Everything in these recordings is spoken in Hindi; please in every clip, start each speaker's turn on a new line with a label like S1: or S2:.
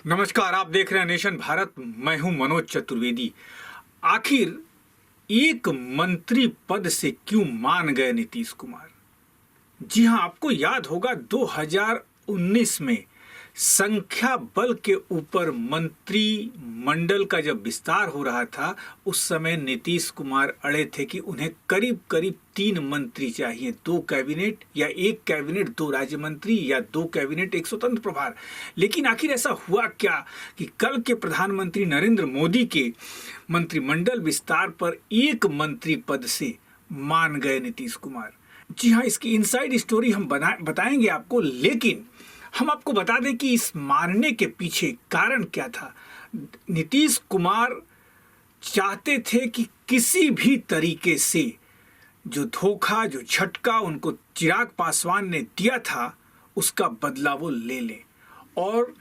S1: नमस्कार, आप देख रहे हैं नेशन भारत। मैं हूं मनोज चतुर्वेदी। आखिर एक मंत्री पद से क्यों मान गए नीतीश कुमार? जी हां, आपको याद होगा 2019 में संख्या बल के ऊपर मंत्री मंडल का जब विस्तार हो रहा था, उस समय नीतीश कुमार अड़े थे कि उन्हें करीब करीब 3 मंत्री चाहिए, 2 कैबिनेट या 1 कैबिनेट 2 राज्य मंत्री या 2 कैबिनेट 1 स्वतंत्र प्रभार। लेकिन आखिर ऐसा हुआ क्या कि कल के प्रधानमंत्री नरेंद्र मोदी के मंत्रिमंडल विस्तार पर एक मंत्री पद से मान गए नीतीश कुमार? जी हाँ, इसकी इनसाइड स्टोरी हम बताएंगे आपको, लेकिन हम आपको बता दें कि इस मारने के पीछे कारण क्या था। नीतीश कुमार चाहते थे कि किसी भी तरीके से जो धोखा, जो झटका उनको चिराग पासवान ने दिया था, उसका बदला वो ले लें। और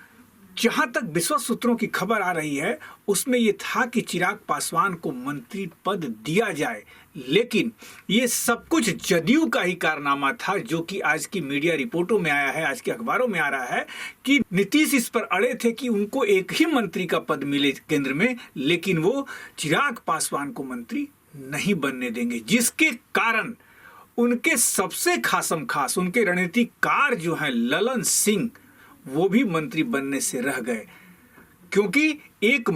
S1: जहां तक विश्वस्त सूत्रों की खबर आ रही है, उसमें यह था कि चिराग पासवान को मंत्री पद दिया जाए। लेकिन ये सब कुछ जदयू का ही कारनामा था, जो कि आज की मीडिया रिपोर्टों में आया है, आज के अखबारों में आ रहा है कि नीतीश इस पर अड़े थे कि उनको एक ही मंत्री का पद मिले केंद्र में, लेकिन वो चिराग पासवान को मंत्री नहीं बनने देंगे, जिसके कारण उनके सबसे खासम खास उनके रणनीतिकार जो हैं ललन सिंह, वो भी मंत्री बनने से रह गए। क्योंकि एक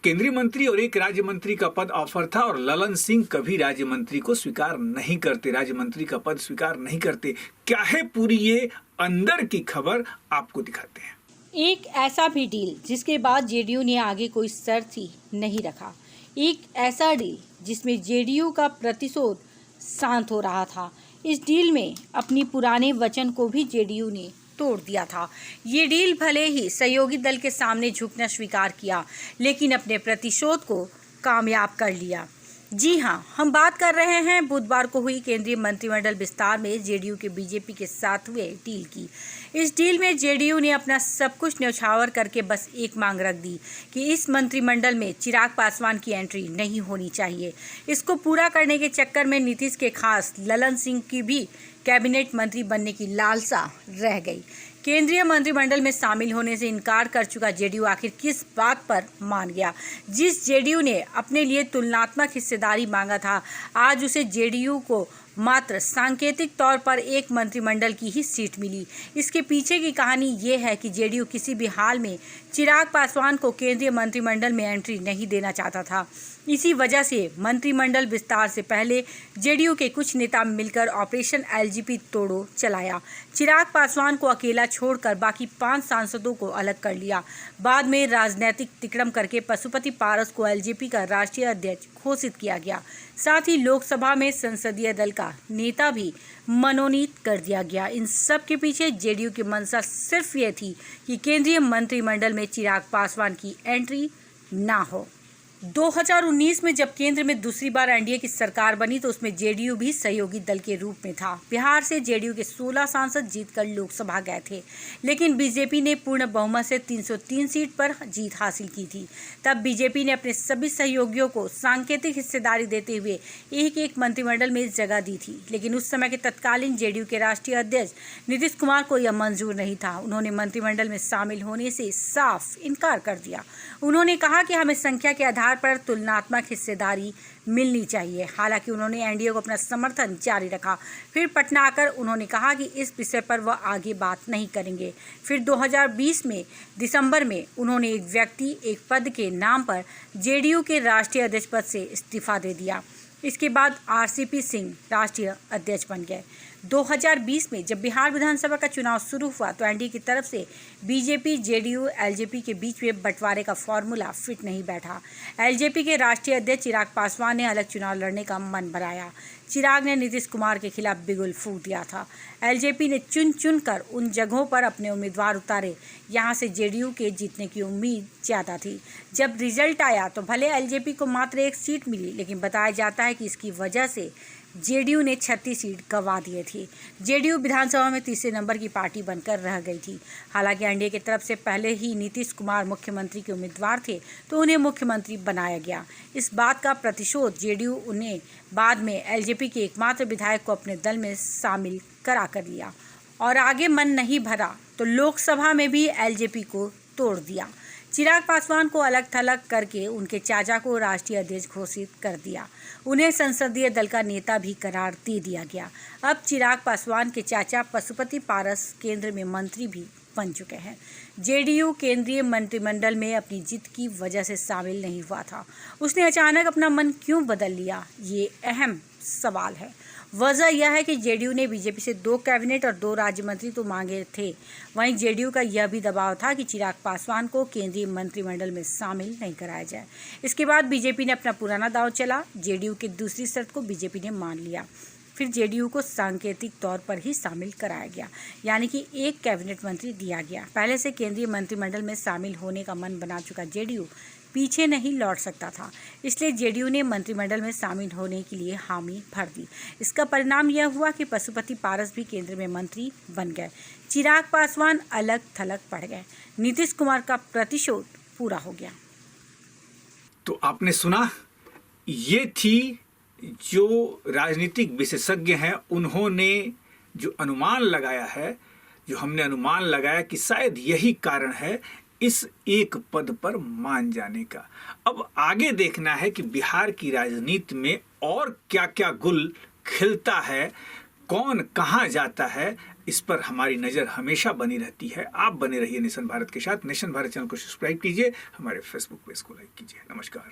S1: केंद्रीय मंत्री और एक राज्य मंत्री का पद ऑफर था, और ललन सिंह कभी राज्य मंत्री को स्वीकार नहीं करते, राज्य मंत्री का पद स्वीकार नहीं करते। क्या है पूरी ये अंदर की खबर, आपको दिखाते हैं।
S2: एक ऐसा भी डील जिसके बाद जेडीयू ने आगे कोई शर्त ही नहीं रखा। एक ऐसा डील जिसमें जेडीयू का प्रतिशोध शांत हो रहा था। इस डील में अपनी पुराने वचन को भी जेडीयू ने तोड़ दिया था। ये डील भले ही सहयोगी दल के सामने झुकना स्वीकार किया, लेकिन अपने प्रतिशोध को कामयाब कर लिया। जी हां, हम बात कर रहे हैं बुधवार को हुई केंद्रीय मंत्रिमंडल विस्तार में जेडीयू के बीजेपी के साथ हुए डील की। इस डील में जेडीयू ने अपना सब कुछ न्यौछावर करके बस एक मांग रख दी कि इस मंत्रिमंडल में चिराग पासवान की एंट्री नहीं होनी चाहिए। इसको पूरा करने के चक्कर में नीतीश के खास ललन सिंह की भी कैबिनेट मंत्री बनने की लालसा रह गई। केंद्रीय मंत्रिमंडल में शामिल होने से इनकार कर चुका जेडीयू आखिर किस बात पर मान गया? जिस जेडीयू ने अपने लिए तुलनात्मक हिस्सेदारी मांगा था, आज उसे जेडीयू को मात्र सांकेतिक तौर पर एक मंत्रिमंडल की ही सीट मिली। इसके पीछे की कहानी ये है कि जेडीयू किसी भी हाल में चिराग पासवान को केंद्रीय मंत्रिमंडल में एंट्री नहीं देना चाहता था। इसी वजह से मंत्रिमंडल विस्तार से पहले जेडीयू के कुछ नेता मिलकर ऑपरेशन एलजेपी तोड़ो चलाया। चिराग पासवान को अकेला छोड़कर बाकी 5 सांसदों को अलग कर लिया। बाद में राजनीतिक तिकड़म करके पशुपति पारस को एलजेपी का राष्ट्रीय अध्यक्ष घोषित किया गया। साथ ही लोकसभा में संसदीय दल का नेता भी मनोनीत कर दिया गया। इन सब के पीछे जेडीयू की मंशा सिर्फ ये थी कि केंद्रीय मंत्रिमंडल में चिराग पासवान की एंट्री ना हो। 2019 में जब केंद्र में दूसरी बार एनडीए की सरकार बनी, तो उसमें जेडीयू भी सहयोगी दल के रूप में था। बिहार से जेडीयू के 16 सांसद जीतकर लोकसभा गए थे, लेकिन बीजेपी ने पूर्ण बहुमत से 303 सीट पर जीत हासिल की थी। तब बीजेपी ने अपने सभी सहयोगियों को सांकेतिक हिस्सेदारी देते हुए एक एक मंत्रिमंडल में जगह दी थी, लेकिन उस समय के तत्कालीन जेडीयू के राष्ट्रीय अध्यक्ष नीतीश कुमार को यह मंजूर नहीं था। उन्होंने मंत्रिमंडल में शामिल होने से साफ इनकार कर दिया। उन्होंने कहा कि हमें संख्या के आधार पर तुलनात्मक हिस्सेदारी मिलनी चाहिए। हालांकि उन्होंने एनडीए को अपना समर्थन जारी रखा। फिर पटना आकर उन्होंने कहा कि इस विषय पर वह आगे बात नहीं करेंगे। फिर 2020 में दिसंबर में उन्होंने एक व्यक्ति एक पद के नाम पर जेडीयू के राष्ट्रीय अध्यक्ष पद से इस्तीफा दे दिया। इसके बाद आरसीपी सिंह राष्ट्रीय अध्यक्ष बन गए। 2020 में जब बिहार विधानसभा का चुनाव शुरू हुआ, तो एनडीए की तरफ से बीजेपी, जेडीयू, एलजेपी के बीच में बंटवारे का फॉर्मूला फिट नहीं बैठा। एलजेपी के राष्ट्रीय अध्यक्ष चिराग पासवान ने अलग चुनाव लड़ने का मन बनाया। चिराग ने नीतीश कुमार के खिलाफ बिगुल फूंक दिया था। एलजेपी ने चुन चुन कर उन जगहों पर अपने उम्मीदवार उतारे, यहाँ से जेडीयू के जीतने की उम्मीद ज़्यादा थी। जब रिजल्ट आया तो भले एलजेपी को मात्र 1 सीट मिली, लेकिन बताया जाता है कि इसकी वजह से जेडीयू ने 36 सीट गंवा दिए थे। जेडीयू विधानसभा में तीसरे नंबर की पार्टी बनकर रह गई थी। हालांकि एनडीए की तरफ से पहले ही नीतीश कुमार मुख्यमंत्री के उम्मीदवार थे, तो उन्हें मुख्यमंत्री बनाया गया। इस बात का प्रतिशोध जेडीयू उन्हें बाद में एलजेपी के एकमात्र विधायक को अपने दल में शामिल करा कर लिया, और आगे मन नहीं भरा तो लोकसभा में भी एलजेपी को तोड़ दिया। चिराग पासवान को अलग थलग करके उनके चाचा को राष्ट्रीय अध्यक्ष घोषित कर दिया। उन्हें संसदीय दल का नेता भी करार दे दिया गया। अब चिराग पासवान के चाचा पशुपति पारस केंद्र में मंत्री भी बन चुके हैं। जेडीयू केंद्रीय मंत्रिमंडल में अपनी जीत की वजह से शामिल नहीं हुआ था। उसने अचानक अपना मन क्यों बदल लिया, ये अहम सवाल है। वजह यह है कि जेडीयू ने बीजेपी से 2 कैबिनेट और 2 राज्य मंत्री तो मांगे थे। वहीं जेडीयू का यह भी दबाव था कि चिराग पासवान को केंद्रीय मंत्रिमंडल में शामिल नहीं कराया जाए। इसके बाद बीजेपी ने अपना पुराना दांव चला। जेडीयू की दूसरी शर्त को बीजेपी ने मान लिया। फिर जेडीयू को सांकेतिक तौर पर ही शामिल कराया गया, यानी कि 1 कैबिनेट मंत्री दिया गया। पहले से केंद्रीय मंत्रिमंडल में शामिल होने का मन बना चुका जेडीयू पीछे नहीं लौट सकता था, इसलिए जेडीयू ने मंत्रिमंडल में शामिल होने के लिए हामी भर दी। इसका परिणाम यह हुआ कि पशुपति पारस भी केंद्र में मंत्री बन गए। चिराग पासवान अलग थलग पड़ गए। नीतीश कुमार का प्रतिशोध पूरा हो गया।
S1: तो आपने सुना, ये थी जो राजनीतिक विशेषज्ञ हैं, उन्होंने जो अनुमान लगाया है, जो हमने अनुमान लगाया कि शायद यही कारण है इस एक पद पर मान जाने का। अब आगे देखना है कि बिहार की राजनीति में और क्या क्या गुल खिलता है, कौन कहाँ जाता है, इस पर हमारी नज़र हमेशा बनी रहती है। आप बने रहिए नेशन भारत के साथ। नेशन भारत चैनल को सब्सक्राइब कीजिए, हमारे फेसबुक पेज को लाइक कीजिए। नमस्कार।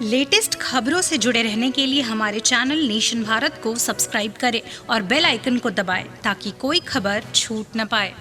S3: लेटेस्ट खबरों से जुड़े रहने के लिए हमारे चैनल नेशन भारत को सब्सक्राइब करें और बेल आइकन को दबाएं ताकि कोई खबर छूट न पाए।